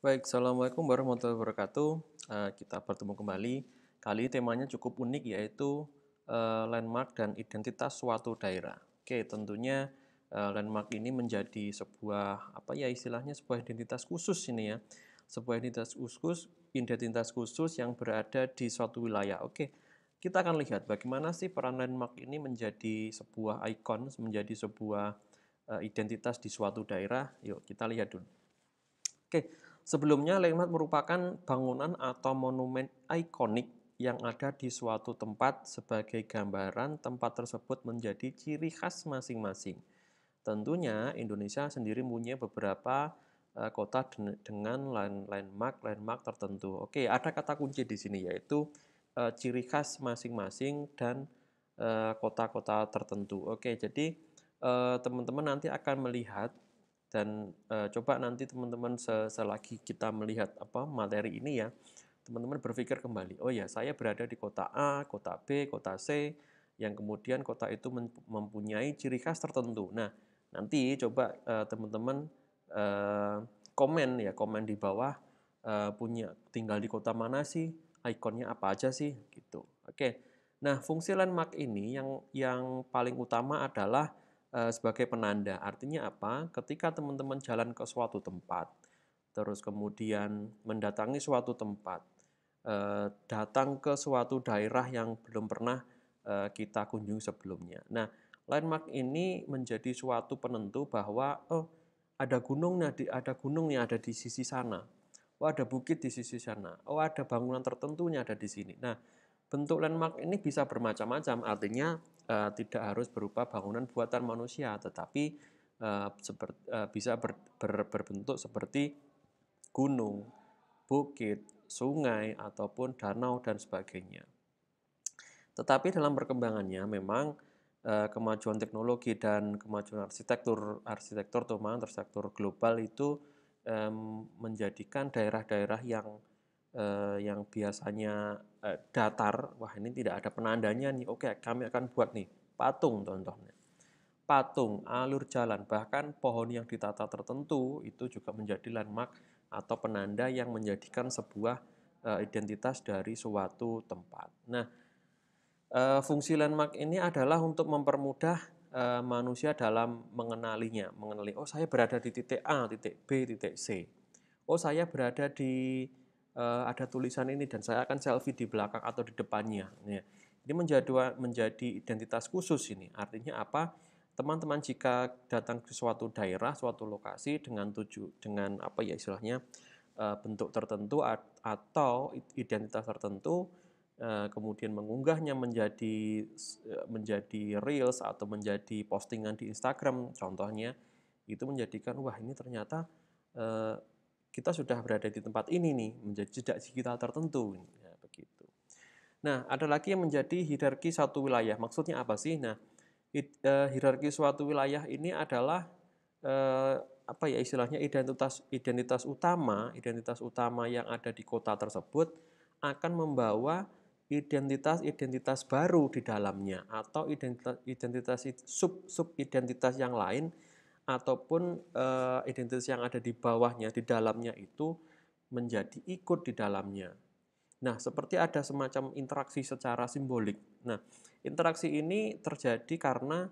Baik, Assalamualaikum warahmatullahi wabarakatuh. Kita bertemu kembali. Kali ini temanya cukup unik yaitu landmark dan identitas suatu daerah. Oke, tentunya landmark ini menjadi sebuah apa ya istilahnya sebuah identitas khusus ini ya. Sebuah identitas khusus yang berada di suatu wilayah. Oke, kita akan lihat bagaimana sih peran landmark ini menjadi sebuah ikon, menjadi sebuah identitas di suatu daerah. Yuk, kita lihat dulu. Oke, sebelumnya landmark merupakan bangunan atau monumen ikonik yang ada di suatu tempat sebagai gambaran tempat tersebut menjadi ciri khas masing-masing. Tentunya Indonesia sendiri punya beberapa kota dengan landmark tertentu. Oke, ada kata kunci di sini yaitu ciri khas masing-masing dan kota-kota tertentu. Oke, jadi teman-teman nanti akan melihat dan coba nanti teman-teman selagi kita melihat apa materi ini ya, teman-teman berpikir kembali, oh ya saya berada di kota A, kota B, kota C, yang kemudian kota itu mempunyai ciri khas tertentu. Nah, nanti coba teman-teman komen di bawah punya tinggal di kota mana sih, ikonnya apa aja sih, gitu. Oke. Nah, fungsi landmark ini yang paling utama adalah sebagai penanda. Artinya apa? Ketika teman-teman jalan ke suatu tempat, terus kemudian mendatangi suatu tempat, datang ke suatu daerah yang belum pernah kita kunjungi sebelumnya. Nah, landmark ini menjadi suatu penentu bahwa oh ada gunung nih ada di sisi sana. Oh ada bukit di sisi sana. Oh ada bangunan tertentunya ada di sini. Nah, bentuk landmark ini bisa bermacam-macam. Artinya tidak harus berupa bangunan buatan manusia, tetapi bisa berbentuk seperti gunung, bukit, sungai, ataupun danau, dan sebagainya. Tetapi dalam perkembangannya memang kemajuan teknologi dan kemajuan arsitektur global itu menjadikan daerah-daerah yang biasanya datar, wah ini tidak ada penandanya nih, oke kami akan buat nih patung contohnya. Patung, alur jalan, bahkan pohon yang ditata tertentu itu juga menjadi landmark atau penanda yang menjadikan sebuah identitas dari suatu tempat. Nah, fungsi landmark ini adalah untuk mempermudah manusia dalam mengenali, oh saya berada di titik A, titik B, titik C. Oh saya berada di ada tulisan ini dan saya akan selfie di belakang atau di depannya. Ya. Ini menjadi identitas khusus ini. Artinya apa? Teman-teman jika datang ke suatu daerah, suatu lokasi dengan apa ya istilahnya bentuk tertentu atau identitas tertentu, kemudian mengunggahnya menjadi reels atau menjadi postingan di Instagram contohnya, itu menjadikan wah ini ternyata kita sudah berada di tempat ini nih, menjadi jejak digital tertentu ya, begitu. Nah, ada lagi yang menjadi hierarki satu wilayah. Maksudnya apa sih? Nah, hierarki suatu wilayah ini adalah apa ya istilahnya identitas utama yang ada di kota tersebut akan membawa identitas-identitas baru di dalamnya atau identitas sub identitas yang lain ataupun identitas yang ada di bawahnya di dalamnya itu menjadi ikut di dalamnya. Nah, seperti ada semacam interaksi secara simbolik. Nah, interaksi ini terjadi karena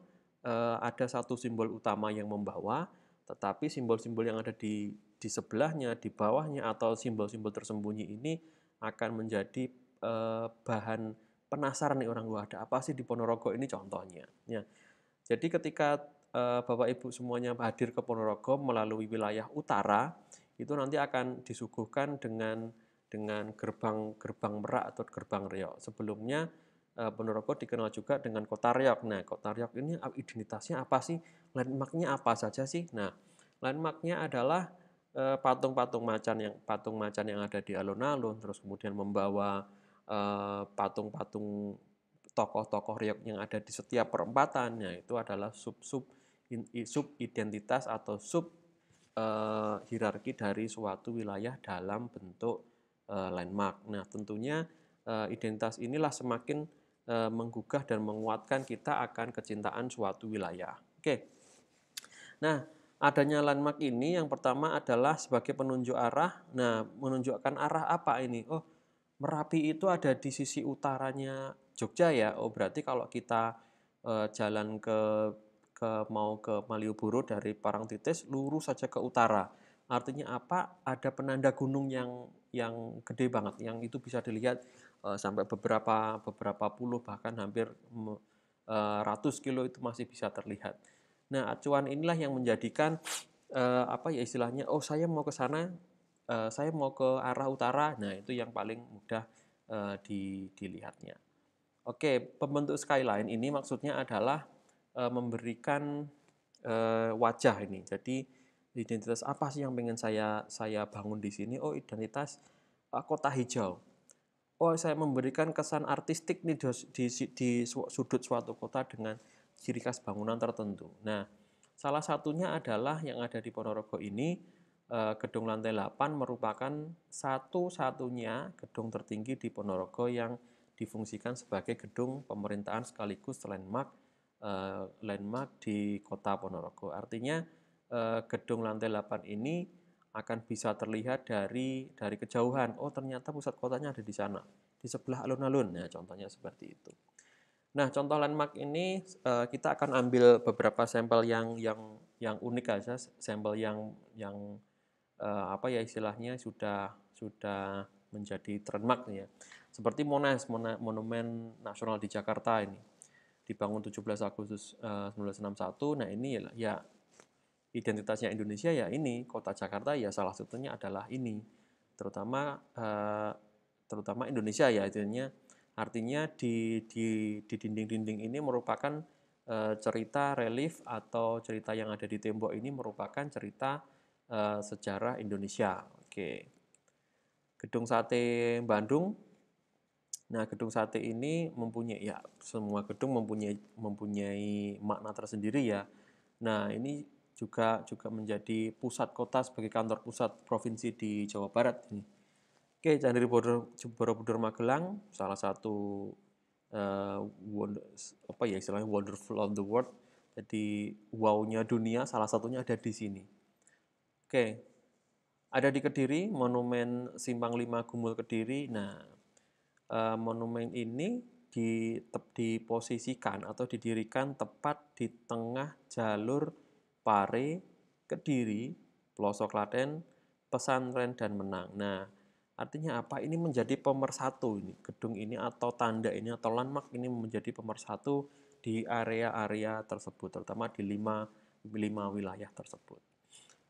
ada satu simbol utama yang membawa, tetapi simbol-simbol yang ada di sebelahnya, di bawahnya, atau simbol-simbol tersembunyi ini akan menjadi bahan penasaran nih orang, wah ada apa sih di Ponorogo ini contohnya. Ya. Jadi ketika Bapak Ibu semuanya hadir ke Ponorogo melalui wilayah utara, itu nanti akan disuguhkan dengan gerbang Merak atau gerbang Riau. Sebelumnya Ponorogo dikenal juga dengan Kota Riau. Nah, Kota Riau ini identitasnya apa sih? Landmarknya apa saja sih? Nah, landmarknya adalah patung macan yang ada di alun-alun, terus kemudian membawa patung-patung tokoh-tokoh Riau yang ada di setiap perempatan. Nah, itu adalah sub identitas atau sub hierarki dari suatu wilayah dalam bentuk landmark. Nah, tentunya identitas inilah semakin menggugah dan menguatkan kita akan kecintaan suatu wilayah. Oke. Nah, Adanya landmark ini yang pertama adalah sebagai penunjuk arah. Nah, menunjukkan arah apa ini? Oh, Merapi itu ada di sisi utaranya Jogja ya. Oh, berarti kalau kita jalan mau ke Malioboro dari Parangtritis lurus saja ke utara. Artinya apa? Ada penanda gunung yang gede banget, yang itu bisa dilihat sampai beberapa puluh bahkan hampir ratus kilo itu masih bisa terlihat. Nah, acuan inilah yang menjadikan apa ya istilahnya, oh saya mau ke sana, saya mau ke arah utara. Nah, itu yang paling mudah dilihatnya. Oke, pembentuk skyline ini maksudnya adalah memberikan wajah ini. Jadi identitas apa sih yang pengen saya bangun di sini? Oh, identitas kota hijau. Oh, saya memberikan kesan artistik nih di sudut suatu kota dengan ciri khas bangunan tertentu. Nah, salah satunya adalah yang ada di Ponorogo ini, gedung lantai 8 merupakan satu-satunya gedung tertinggi di Ponorogo yang difungsikan sebagai gedung pemerintahan sekaligus landmark di kota Ponorogo. Artinya gedung lantai 8 ini akan bisa terlihat dari kejauhan. Oh, ternyata pusat kotanya ada di sana, di sebelah alun-alun. Nah, contohnya seperti itu. Nah, contoh landmark ini kita akan ambil beberapa sampel yang unik aja, sampel yang apa ya istilahnya sudah menjadi trademark ya. Seperti Monas, Monumen Nasional di Jakarta ini. Dibangun 17 Agustus 1961. Nah, ini ya identitasnya Indonesia ya ini, kota Jakarta ya salah satunya adalah ini. Terutama Indonesia ya artinya di dinding-dinding ini merupakan cerita relief atau cerita yang ada di tembok ini merupakan cerita sejarah Indonesia. Oke. Gedung Sate Bandung. Nah, gedung sate ini semua gedung mempunyai makna tersendiri ya. Nah, ini juga menjadi pusat kota sebagai kantor pusat provinsi di Jawa Barat ini. Oke, Candi Borobudur Magelang, salah satu wonderful of the world. Jadi wow-nya dunia salah satunya ada di sini. Oke. Ada di Kediri, Monumen Simpang 5 Gumul Kediri. Nah, monumen ini diposisikan atau didirikan tepat di tengah jalur Pare, Kediri, Pelosok Klaten, Pesantren dan Menang. Nah, artinya apa? Ini menjadi pemersatu ini gedung ini atau tanda ini atau landmark ini menjadi pemersatu di area-area tersebut, terutama di lima wilayah tersebut.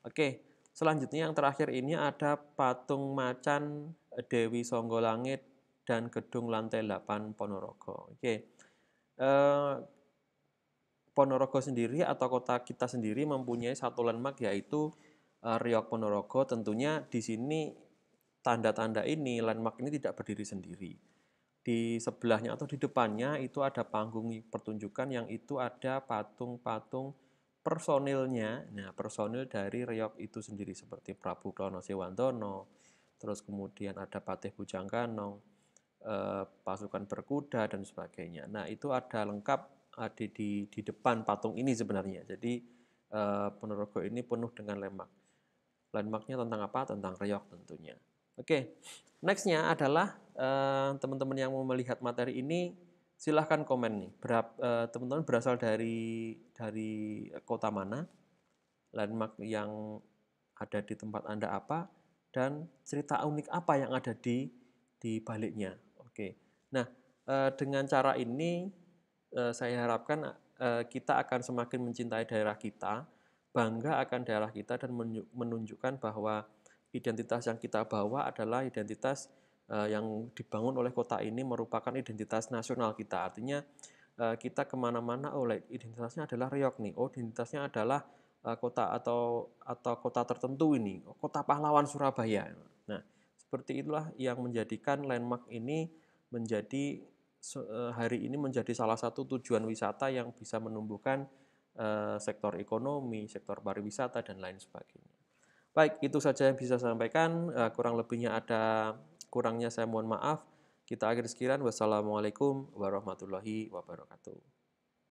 Oke, selanjutnya yang terakhir ini ada patung macan Dewi Songgolangit dan gedung lantai 8 Ponorogo. Oke. Ponorogo sendiri atau kota kita sendiri mempunyai satu landmark yaitu Riok Ponorogo. Tentunya di sini tanda-tanda ini, landmark ini tidak berdiri sendiri. Di sebelahnya atau di depannya itu ada panggung pertunjukan yang itu ada patung-patung personilnya. Nah, personil dari Riok itu sendiri seperti Prabu Klono Sewandono, terus kemudian ada Patih Bujangkanong, pasukan berkuda dan sebagainya. Nah, itu ada lengkap ada di depan patung ini sebenarnya. Jadi Ponorogo ini penuh dengan landmark. Landmarknya tentang apa? Tentang Riok tentunya. Oke, nextnya adalah teman-teman yang mau melihat materi ini silahkan komen nih. Teman-teman berasal dari kota mana, landmark yang ada di tempat Anda apa, dan cerita unik apa yang ada di baliknya. Oke, nah dengan cara ini saya harapkan kita akan semakin mencintai daerah kita, bangga akan daerah kita dan menunjukkan bahwa identitas yang kita bawa adalah identitas yang dibangun oleh kota ini merupakan identitas nasional kita. Artinya kita kemana-mana, identitasnya adalah Riok nih. Oh, identitasnya adalah kota atau kota tertentu ini, kota pahlawan Surabaya. Nah, seperti itulah yang menjadikan landmark ini menjadi hari ini menjadi salah satu tujuan wisata yang bisa menumbuhkan sektor ekonomi, sektor pariwisata, dan lain sebagainya. Baik, itu saja yang bisa saya sampaikan. Kurang lebihnya ada kurangnya saya mohon maaf. Kita akhiri sekian. Wassalamualaikum warahmatullahi wabarakatuh.